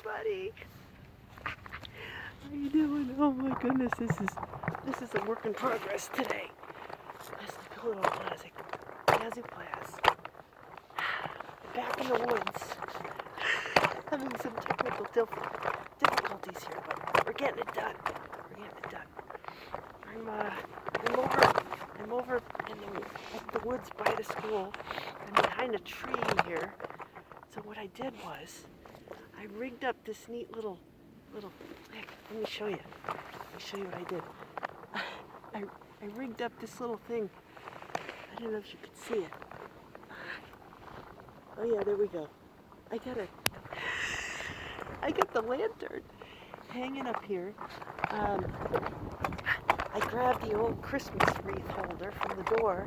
everybody. How you doing? Oh my goodness, this is a work in progress today. That's the little classic Zazoo Plazz. Back in the woods. Having some technical difficulties here, but we're getting it done. I'm over in the woods by the school. I'm behind a tree here. So what I did was, I rigged up this neat little, heck, let me show you what I did. I rigged up this little thing. I don't know if you could see it. Oh yeah, there we go. I got the lantern hanging up here. I grabbed the old Christmas wreath holder from the door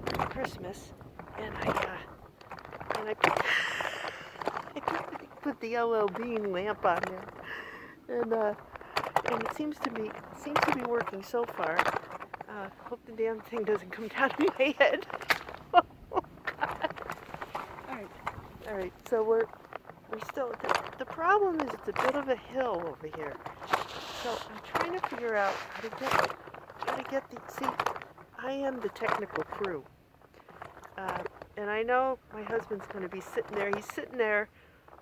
for Christmas, and I put the yellow bean lamp on there, and it seems to be working so far. Hope the damn thing doesn't come down on my head. Oh God! All right. So we're still. The problem is it's a bit of a hill over here. So I'm trying to figure out how to get the. See, I am the technical crew, and I know my husband's going to be sitting there. He's sitting there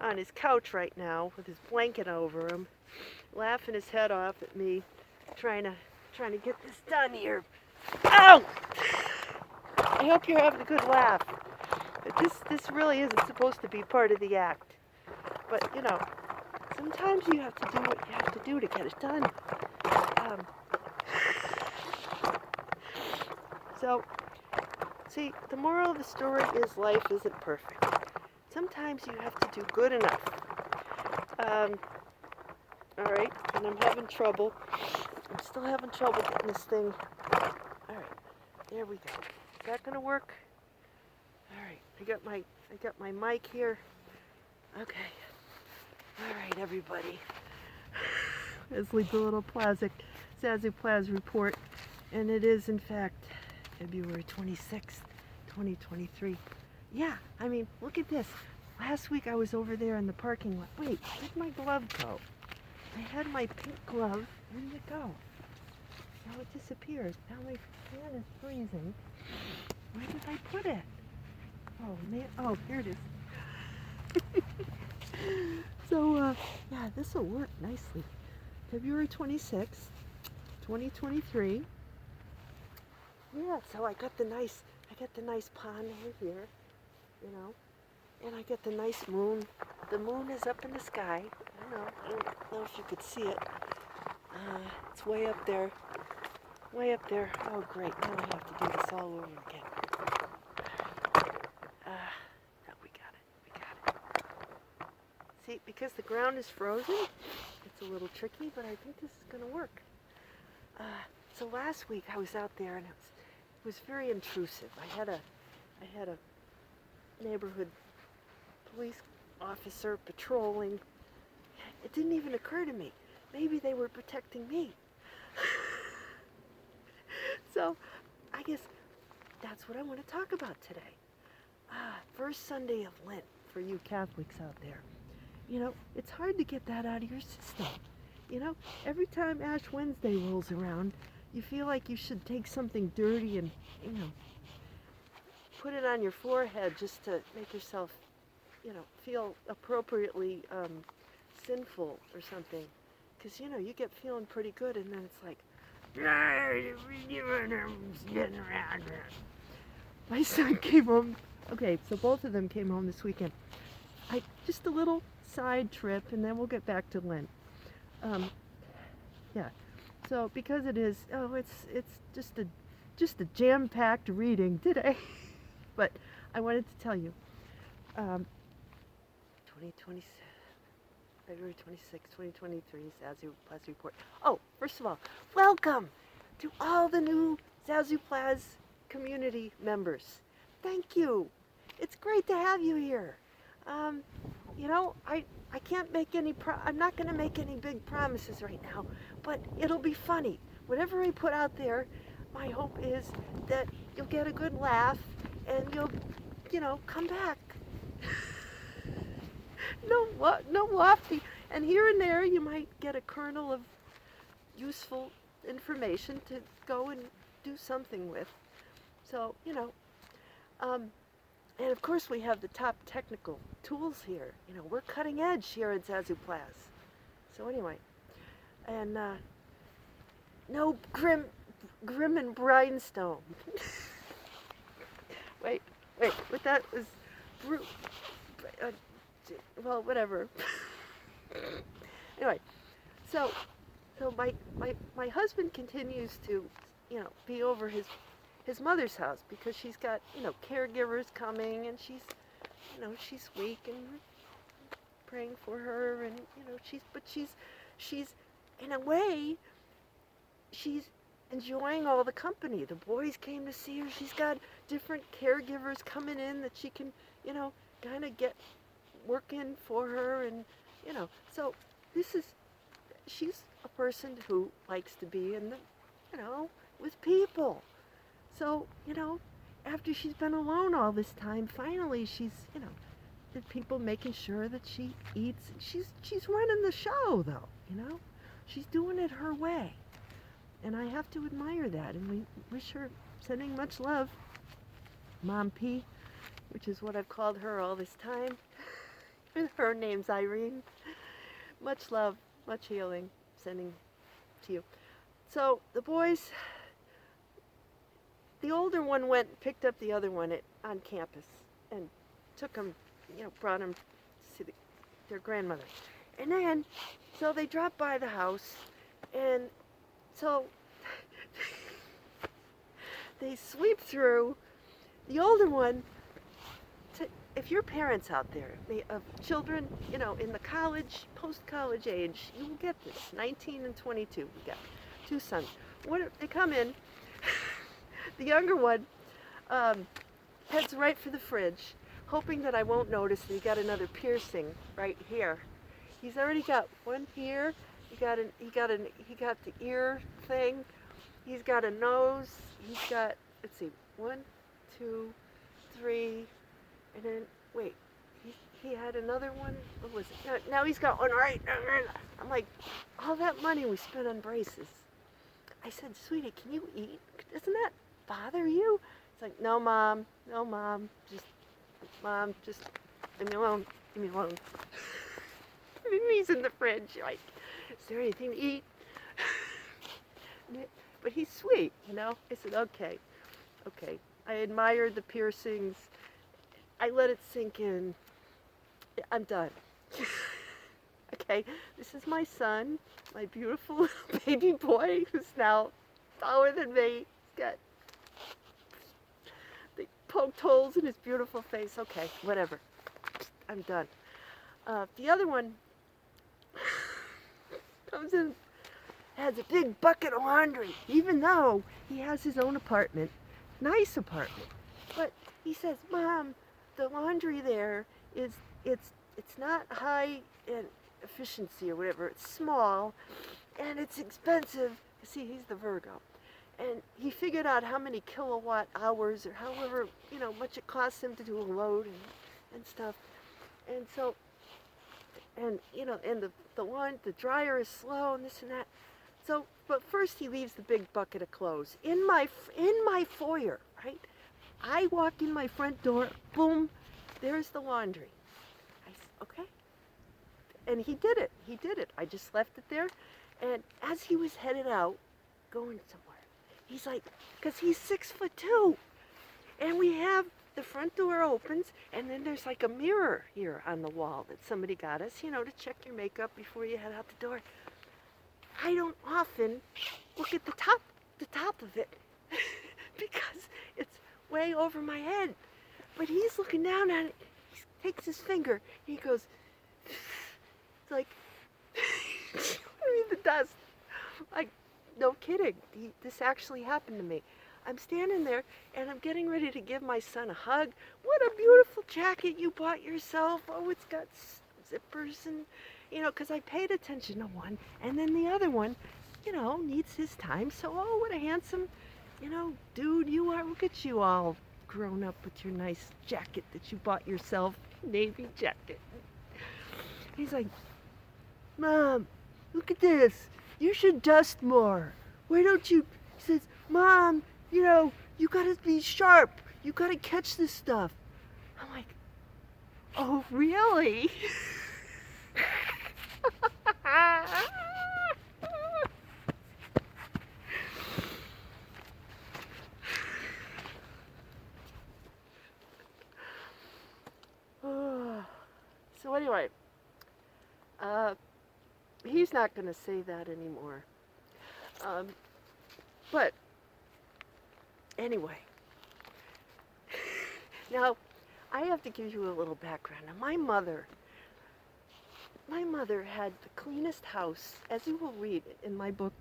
on his couch right now with his blanket over him, laughing his head off at me, trying to get this done here. Ow! I hope you're having a good laugh. But this really isn't supposed to be part of the act. But you know, sometimes you have to do what you have to do to get it done. So, see, the moral of the story is life isn't perfect. Sometimes you have to do good enough. All right, and I'm having trouble. I'm still having trouble getting this thing. All right, there we go. Is that gonna work? All right, I got my mic here. Okay. All right, everybody. Let's leave the little Zazoo Plazz report, and it is in fact February 26th, 2023. Yeah, I mean, look at this. Last week I was over there in the parking lot. Wait, where'd my glove go? I had my pink glove. Where did it go? Now it disappeared. Now my fan is freezing. Where did I put it? Oh, man. Oh, here it is. So, yeah, this will work nicely. February 26th, 2023. Yeah, so I got the nice pond over here, you know, and I got the nice moon. The moon is up in the sky. I don't know if you could see it. It's way up there. Oh, great. Now I have to do this all over again. No, we got it. See, because the ground is frozen, it's a little tricky, but I think this is going to work. So last week I was out there, and it was very intrusive. I had a neighborhood police officer patrolling. It didn't even occur to me. Maybe they were protecting me. So, I guess that's what I want to talk about today. First Sunday of Lent for you Catholics out there. You know, it's hard to get that out of your system. You know, every time Ash Wednesday rolls around, you feel like you should take something dirty and, you know, put it on your forehead just to make yourself, you know, feel appropriately sinful or something. Because, you know, you get feeling pretty good, and then it's like, my son came home. Okay, so both of them came home this weekend. Just a little side trip, and then we'll get back to Lent. Yeah. So because it is, it's just a jam-packed reading today. But I wanted to tell you, 2026. February 26, 2023, Zazoo Plazz report. Oh, first of all, welcome to all the new Zazoo Plazz community members. Thank you. It's great to have you here. You know, I can't make any, I'm not going to make any big promises right now, but it'll be funny. Whatever I put out there, my hope is that you'll get a good laugh and you'll, you know, come back. No lofty. And here and there you might get a kernel of useful information to go and do something with. So, and of course we have the top technical tools here. We're cutting edge here at Zazoo Plazz. So anyway, and no grim and brimstone. wait, but that was, well, whatever. Anyway, so my husband continues to, be over his mother's house because she's got, caregivers coming, and she's weak, and we're praying for her, and she's in a way, she's enjoying all the company. The boys came to see her. She's got different caregivers coming in that she can, kind of get working for her, and so she's a person who likes to be in the, with people. So, after she's been alone all this time, finally she's, the people making sure that she eats. She's running the show, though, She's doing it her way. And I have to admire that, and we wish her, sending much love, Mom P, which is what I've called her all this time. Her name's Irene. Much love, much healing, sending to you. So the boys, the older one went and picked up the other one on campus and took him, brought him to their grandmother. And then, so they dropped by the house, and so they sweep through. The older one, if you're parents out there of children, in the college, post-college age, you will get this. 19 and 22, we got 2 sons. They come in, the younger one heads right for the fridge, hoping that I won't notice that he got another piercing right here. He's already got one here. He got the ear thing. He's got a nose. He's got, let's see, 1, 2, 3, and then wait. He had another one. What was it? Now he's got one right. I'm like, all that money we spent on braces. I said, sweetie, can you eat? Doesn't that bother you? It's like, no, mom, just leave me alone. He's in the fridge, like, is there anything to eat? But he's sweet, I said, okay. I admired the piercings. I let it sink in. I'm done. Okay, this is my son, my beautiful little baby boy, who's now taller than me. He's got the poked holes in his beautiful face. Okay, whatever. I'm done. The other one comes in, has a big bucket of laundry, even though he has his own apartment, nice apartment. But he says, Mom, the laundry there it's not high in efficiency or whatever. It's small, and it's expensive. See, he's the Virgo. And he figured out how many kilowatt hours or however, much it costs him to do a load and stuff. And so, and the dryer is slow and this and that. So, but first he leaves the big bucket of clothes in my foyer, right? I walk in my front door, boom, there's the laundry. I said, okay. And he did it. I just left it there. And as he was headed out, going somewhere, he's like, because he's 6'2", and we have the front door opens, and then there's like a mirror here on the wall that somebody got us, to check your makeup before you head out the door. I don't often look at the top of it because it's way over my head. But he's looking down at it. He takes his finger. He goes, it's like, the dust. Like, no kidding. This actually happened to me. I'm standing there, and I'm getting ready to give my son a hug. What a beautiful jacket you bought yourself. Oh, it's got zippers and, because I paid attention to one, and then the other one, needs his time. So, oh, what a handsome, dude you are. Look at you all grown up with your nice jacket that you bought yourself, navy jacket. He's like, Mom, look at this. You should dust more. Why don't you? He says, Mom, you gotta be sharp. You gotta catch this stuff. I'm like, oh, really? So anyway, he's not going to say that anymore. But anyway, now I have to give you a little background. Now, my mother had the cleanest house, as you will read in my book,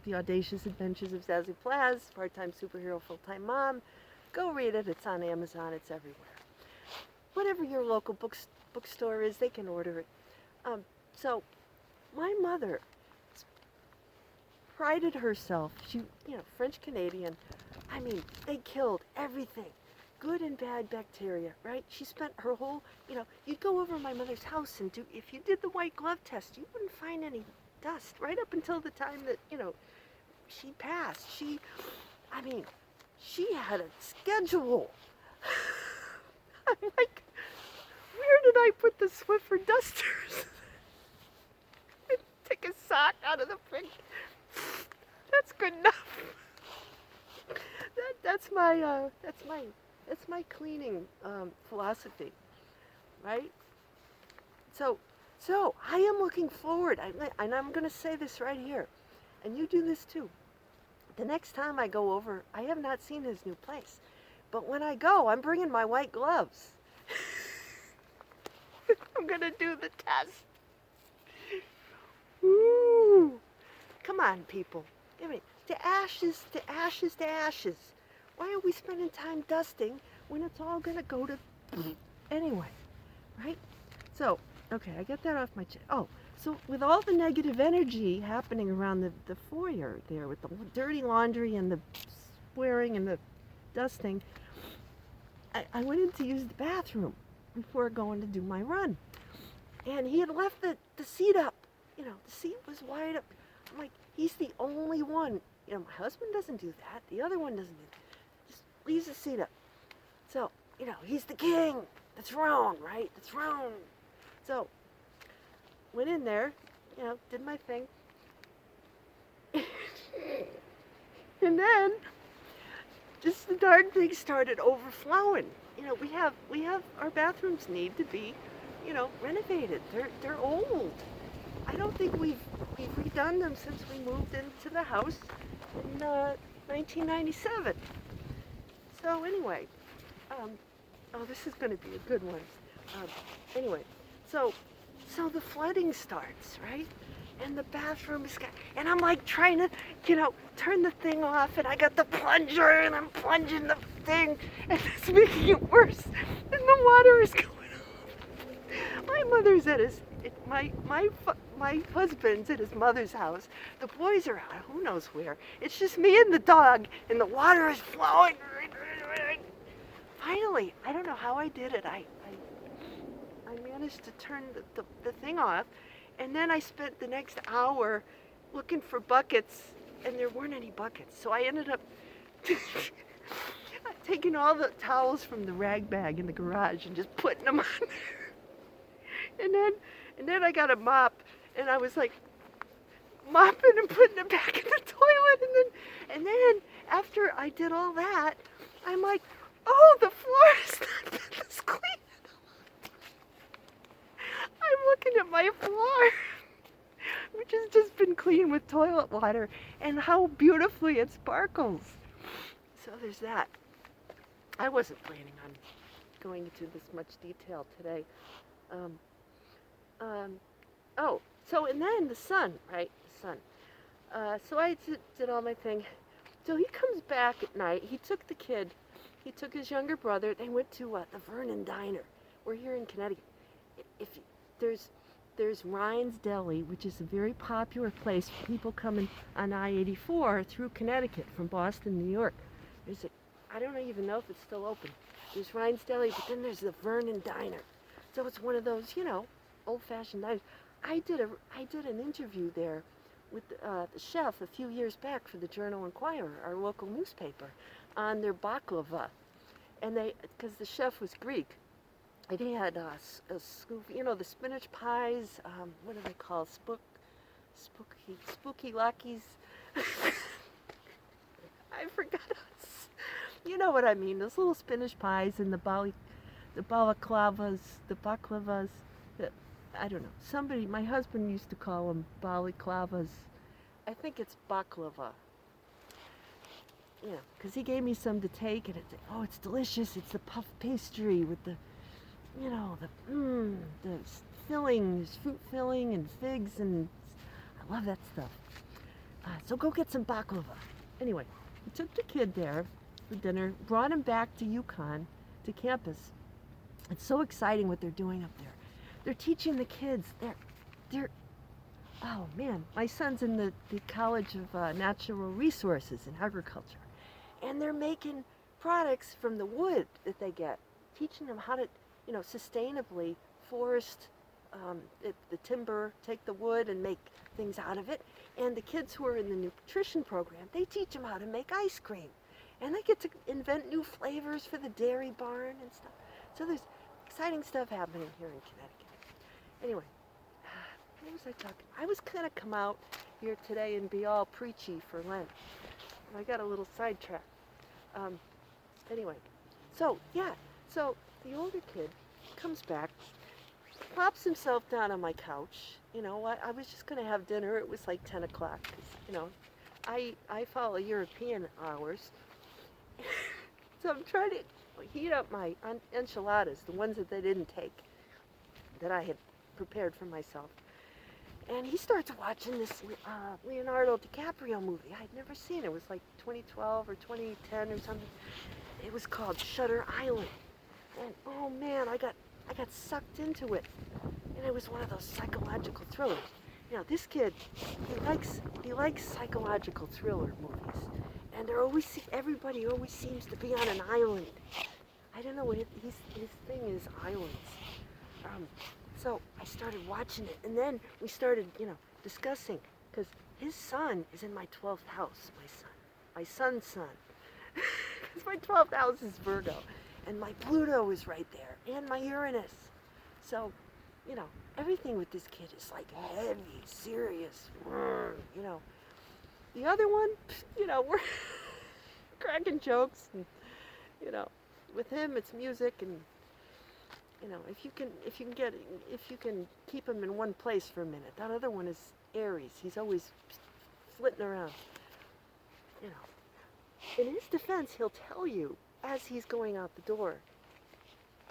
The Audacious Adventures of Zazoo Plazz, Part-Time Superhero, Full-Time Mom. Go read it. It's on Amazon. It's everywhere. Whatever your local bookstore is, they can order it. So my mother prided herself. She, French Canadian. I mean, they killed everything, good and bad bacteria, right? She spent her whole, you'd go over to my mother's house and if you did the white glove test, you wouldn't find any dust right up until the time that, she passed. She had a schedule. I'm like, where did I put the Swiffer dusters? Take a sock out of the fridge. That's good enough. That's my cleaning philosophy, right? So I am looking forward, and I'm going to say this right here, and you do this too. The next time I go over, I have not seen his new place, but when I go, I'm bringing my white gloves. I'm going to do the test. Ooh. Come on, people. Give me to ashes, to ashes, to ashes. Why are we spending time dusting when it's all going to go to anyway, right? So, okay, I get that off my chest. Oh, so with all the negative energy happening around the foyer there with the dirty laundry and the swearing and the dusting, I went in to use the bathroom before going to do my run. And he had left the seat up. The seat was wide up. I'm like, he's the only one. My husband doesn't do that. The other one doesn't do that. Just leaves the seat up. So, he's the king. The throne, right? The throne. So, went in there, did my thing. And then, just the darn thing started overflowing. We have our bathrooms need to be, renovated. They're old. I don't think we've redone them since we moved into the house in 1997. So anyway, this is going to be a good one. Anyway, so the flooding starts, right? And the bathroom is and I'm like trying to, turn the thing off, and I got the plunger, and I'm plunging the thing, and it's making it worse, and the water is going off. My mother's at my husband's at his mother's house. The boys are out, who knows where. It's just me and the dog, and the water is flowing. Finally, I don't know how I did it. I managed to turn the thing off, and then I spent the next hour looking for buckets, and there weren't any buckets. So I ended up taking all the towels from the rag bag in the garage and just putting them on there. And then I got a mop, and I was like mopping and putting it back in the toilet. And then after I did all that, I'm like, oh, the floor is not been this clean. I'm looking at my floor, which has just been cleaned with toilet water, and how beautifully it sparkles. So there's that. I wasn't planning on going into this much detail today. And then the sun, right? The sun. So I did all my thing. So he comes back at night. He took the kid. He took his younger brother. They went to the Vernon Diner. We're here in Connecticut. There's Ryan's Deli, which is a very popular place for people coming on I-84 through Connecticut from Boston, New York. I don't even know if it's still open. There's Ryan's Deli, but then there's the Vernon Diner. So it's one of those, old-fashioned diners. I did an interview there with the chef a few years back for the Journal Enquirer, our local newspaper, on their baklava, and because the chef was Greek, and he had a scoop, the spinach pies. What do they call spooky lackeys? I forgot. You know what I mean? Those little spinach pies and the balaclavas, the baklavas. I don't know. My husband used to call them balaclavas. I think it's baklava. Because he gave me some to take, and it's delicious. It's the puff pastry with the filling. There's fruit filling and figs, and I love that stuff. So go get some baklava. Anyway, we took the kid there for dinner, brought him back to UConn, to campus. It's so exciting what they're doing up there. They're teaching the kids. Oh man, my son's in the College of Natural Resources and Agriculture, and they're making products from the wood that they get, teaching them how to, sustainably forest the timber, take the wood and make things out of it. And the kids who are in the nutrition program, they teach them how to make ice cream, and they get to invent new flavors for the dairy barn and stuff. So there's exciting stuff happening here in Connecticut. Anyway, what was I talking? I was going to come out here today and be all preachy for Lent. I got a little sidetracked. Anyway, so the older kid comes back, plops himself down on my couch. I was just going to have dinner. It was like 10 o'clock. I follow European hours. So I'm trying to heat up my enchiladas, the ones that they didn't take, that I had prepared for myself. And he starts watching this Leonardo DiCaprio movie. I had never seen it. It was like 2012 or 2010 or something. It was called Shutter Island. And oh man, I got sucked into it. And it was one of those psychological thrillers. This kid, he likes psychological thriller movies. And everybody always seems to be on an island. I don't know what his thing is, islands. So I started watching it, and then we started, discussing, because his son is in my 12th house, my son's son. Because my 12th house is Virgo, and my Pluto is right there, and my Uranus. So, everything with this kid is like heavy, serious, The other one, we're cracking jokes, and, with him it's music, and if you can keep him in one place for a minute. That other one is Aries. He's always flitting around. In his defense, he'll tell you as he's going out the door,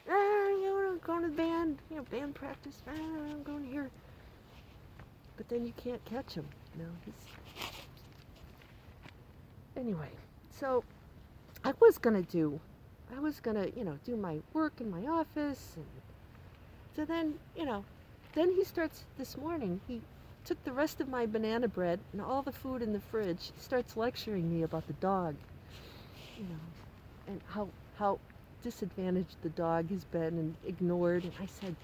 I'm going to the band, band practice. I'm going here. But then you can't catch him. Anyway, so I was gonna do my work in my office, and so then, then he starts this morning, he took the rest of my banana bread and all the food in the fridge, starts lecturing me about the dog, and how disadvantaged the dog has been and ignored. And I said,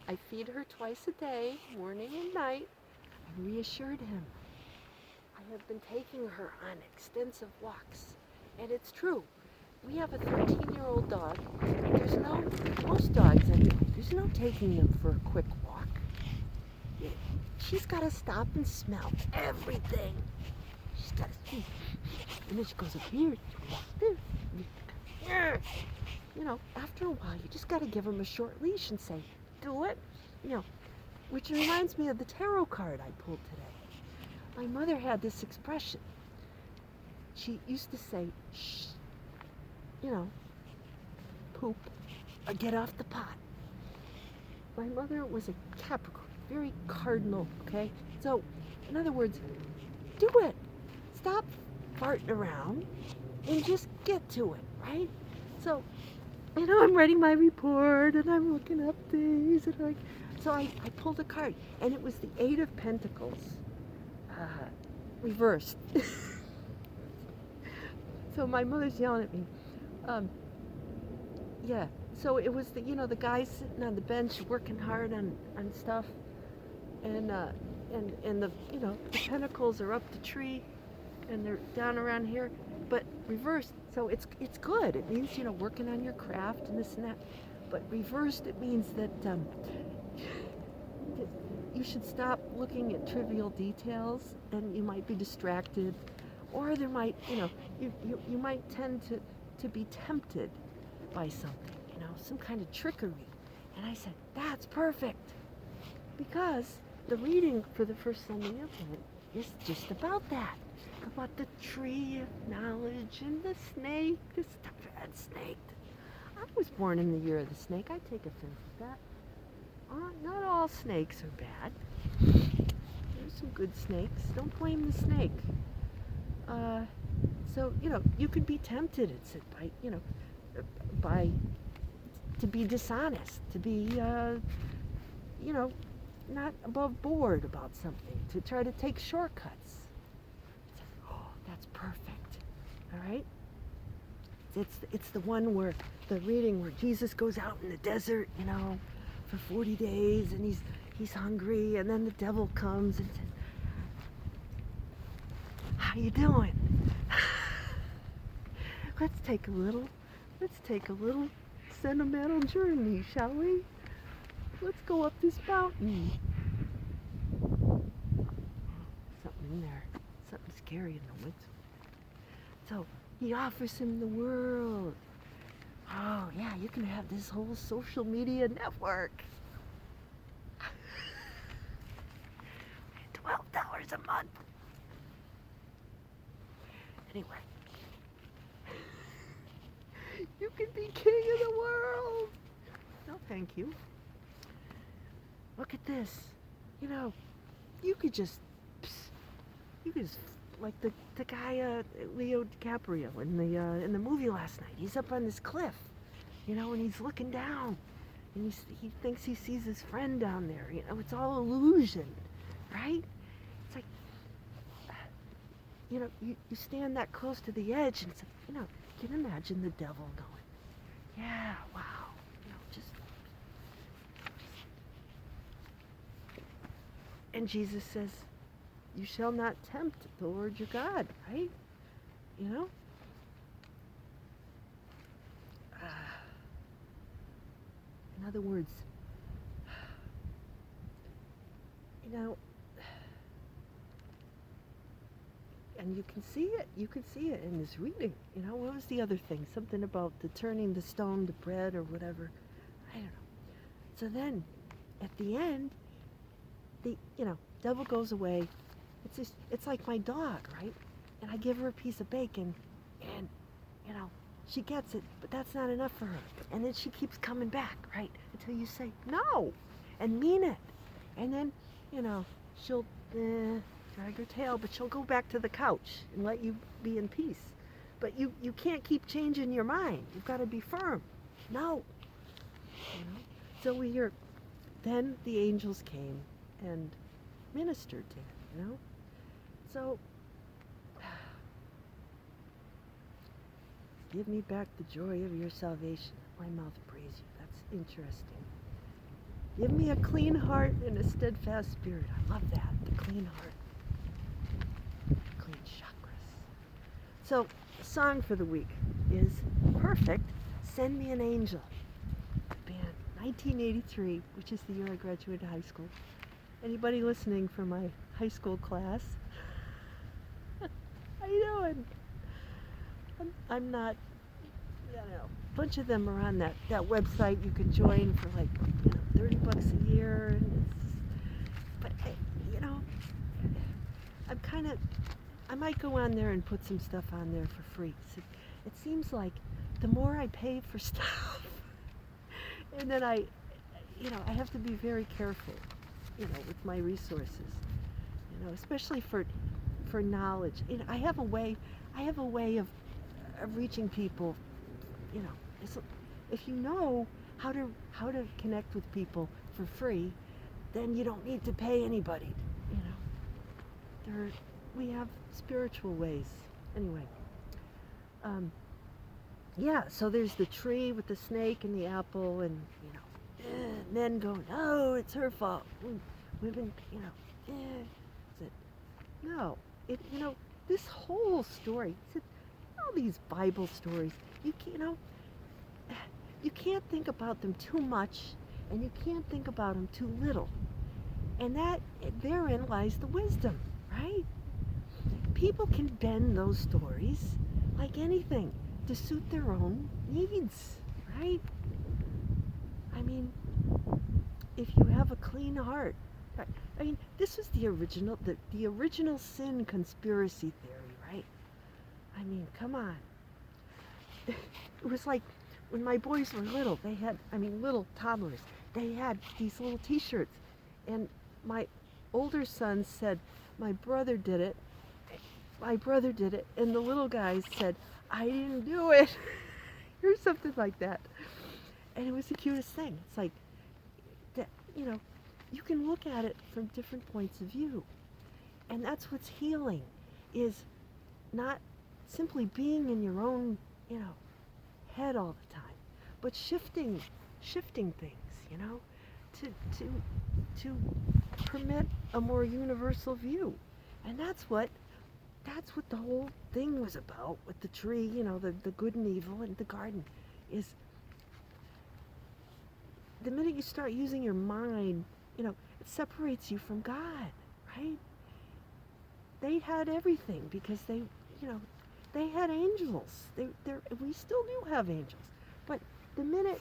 I feed her twice a day, morning and night. I reassured him. I have been taking her on extensive walks, and it's true. We have a 13-year-old dog. Most dogs anyway, there's no taking them for a quick walk. She's got to stop and smell everything. She's got to see. And then she goes up here, there. After a while, you just got to give them a short leash and say, do it. Which reminds me of the tarot card I pulled today. My mother had this expression. She used to say, shh. Poop, or get off the pot. My mother was a Capricorn, very cardinal, okay? So, in other words, do it. Stop farting around and just get to it, right? So, I'm writing my report and I'm looking up things, and so I pulled a card, and it was the 8 of Pentacles, reversed. So my mother's yelling at me. So it was the guy sitting on the bench working hard on stuff, and the the tentacles are up the tree, and they're down around here, but reversed. So it's good. It means working on your craft and this and that. But reversed, it means that you should stop looking at trivial details, and you might be distracted, or there might you might tend to be tempted by something, some kind of trickery. And I said, that's perfect, because the reading for the first Sunday of Lent is just about that, about the tree of knowledge and the snake, the bad snake. I was born in the year of the snake. I take offense at that. Not all snakes are bad. There's some good snakes. Don't blame the snake. So you could be tempted, by to be dishonest, to be not above board about something, to try to take shortcuts. Oh, that's perfect. All right. It's the one where the reading where Jesus goes out in the desert, for 40 days, and he's hungry, and then the devil comes and says, "How you doing? Let's take a little sentimental journey, shall we? Let's go up this mountain." Something in there, something scary in the woods. So he offers him the world. Oh yeah, you can have this whole social media network. $12 a month. Anyway, you can be king of the world. No, thank you. Look at this. You could just like the guy Leo DiCaprio in the movie last night. He's up on this cliff, and he's looking down, and he thinks he sees his friend down there. It's all illusion, right? It's like you stand that close to the edge, and it's you can imagine the devil going, yeah, wow, just. And Jesus says, you shall not tempt the Lord your God, right? In other words, and you can see it in this reading. What was the other thing? Something about the turning the stone to bread or whatever. I don't know. So then, at the end, the devil goes away. It's like my dog, right? And I give her a piece of bacon, and she gets it, but that's not enough for her. And then she keeps coming back, right? Until you say no, and mean it. And then she'll drag her tail, but she'll go back to the couch and let you be in peace. But you can't keep changing your mind. You've got to be firm. No. So we hear, then the angels came and ministered to him, So, give me back the joy of your salvation. My mouth praise you. That's interesting. Give me a clean heart and a steadfast spirit. I love that, the clean heart. Clean chakras. So, the song for the week is Perfect, Send Me an Angel. Band, 1983, which is the year I graduated high school. Anybody listening from my high school class? How you doing? I'm not, a bunch of them are on that website you can join for like, $30 a year. But, I might go on there and put some stuff on there for free. So it seems like the more I pay for stuff, and then I have to be very careful, with my resources, especially for knowledge. I have a way of reaching people, if you know how to connect with people for free, then you don't need to pay anybody, we have spiritual ways. Anyway, so there's the tree with the snake and the apple, and men going, oh, it's her fault. women, Said, no, this whole story, all these Bible stories, you can't think about them too much, and you can't think about them too little. And therein lies the wisdom, right? People can bend those stories like anything to suit their own needs, right? I mean, if you have a clean heart, this was the original sin conspiracy theory, right? I mean, come on. It was like when my boys were little, little toddlers, they had these little t-shirts, and my older son said, my brother did it, and the little guys said, I didn't do it, or something like that. And it was the cutest thing. It's like, that, you can look at it from different points of view. And that's what's healing, is not simply being in your own, head all the time, but shifting things, to permit a more universal view. And that's what the whole thing was about with the tree, the good and evil in the garden, is the minute you start using your mind, it separates you from God, right? They had everything because they had angels. We still do have angels. But the minute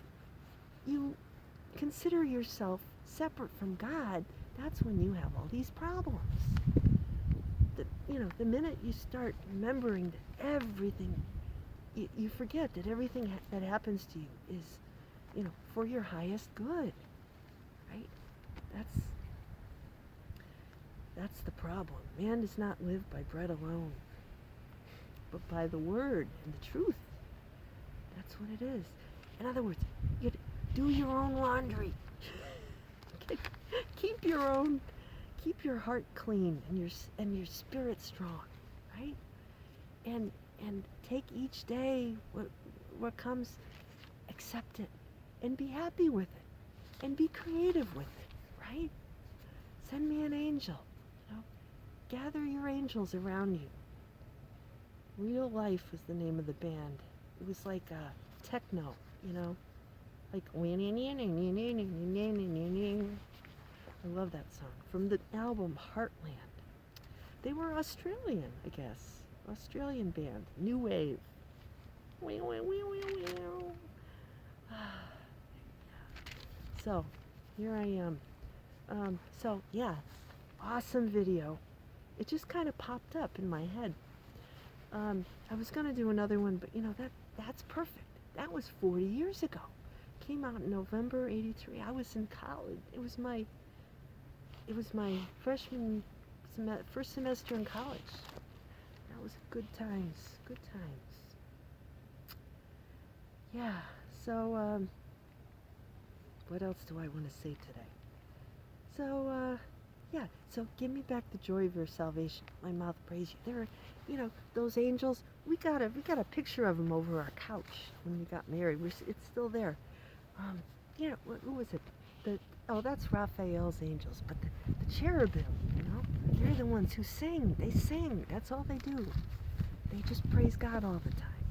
you consider yourself separate from God, that's when you have all these problems. The minute you start remembering that everything, you forget that everything that happens to you is, for your highest good, right? That's the problem. Man does not live by bread alone, but by the word and the truth. That's what it is. In other words, you do your own laundry. Keep your heart clean and your spirit strong, right? And take each day what comes, accept it, and be happy with it, and be creative with it, right? Send me an angel. Gather your angels around you. Real Life was the name of the band. It was like techno, like I love that song from the album Heartland. They were Australian, I guess. Australian band, new wave. So here I am. Awesome video. It just kind of popped up in my head. I was gonna do another one, but that's perfect. That was 40 years ago. Came out in November '83. I was in college. It was my first semester in college. That was good times. Good times. Yeah. So what else do I want to say today? So So give me back the joy of your salvation. My mouth praise you. There are, those angels. We got a picture of them over our couch when we got married. It's still there. Who was it? That's Raphael's angels. But the cherubim, they're the ones who sing. They sing. That's all they do. They just praise God all the time.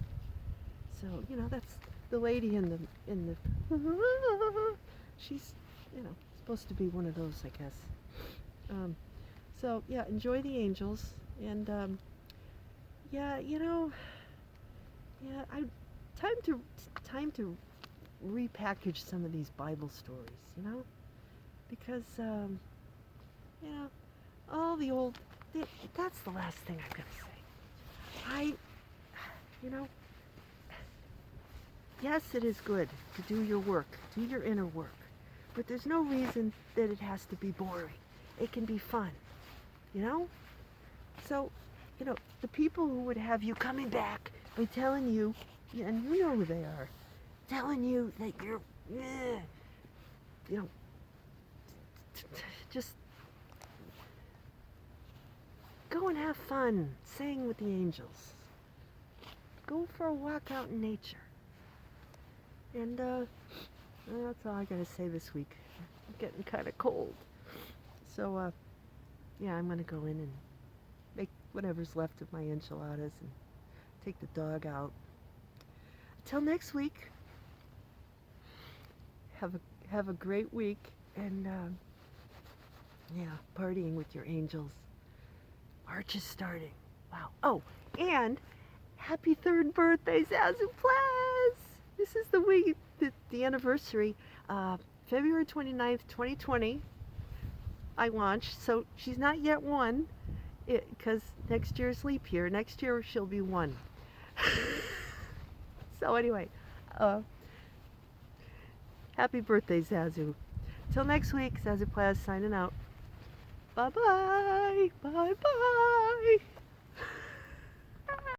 So that's the lady in the. She's supposed to be one of those, I guess. Enjoy the angels, and time to repackage some of these Bible stories, because all the old. That's the last thing I'm gonna say. Yes, it is good to do your work, do your inner work, but there's no reason that it has to be boring. It can be fun, So, the people who would have you coming back by telling you, and you know who they are, telling you that you're, just go and have fun, sing with the angels. Go for a walk out in nature. And that's all I gotta say this week. I'm getting kind of cold. So, yeah, I'm going to go in and make whatever's left of my enchiladas and take the dog out. Until next week, have a great week, and yeah, partying with your angels. March is starting. Wow. Oh, and happy 3rd birthday, Zazoo Plazz! This is the week, the anniversary. February 29th, 2020, I launched. So she's not yet 1, because next year's leap year. Next year she'll be 1. So anyway, happy birthday, Zazoo. Till next week, Zazoo Plazz signing out. Bye-bye. Bye-bye.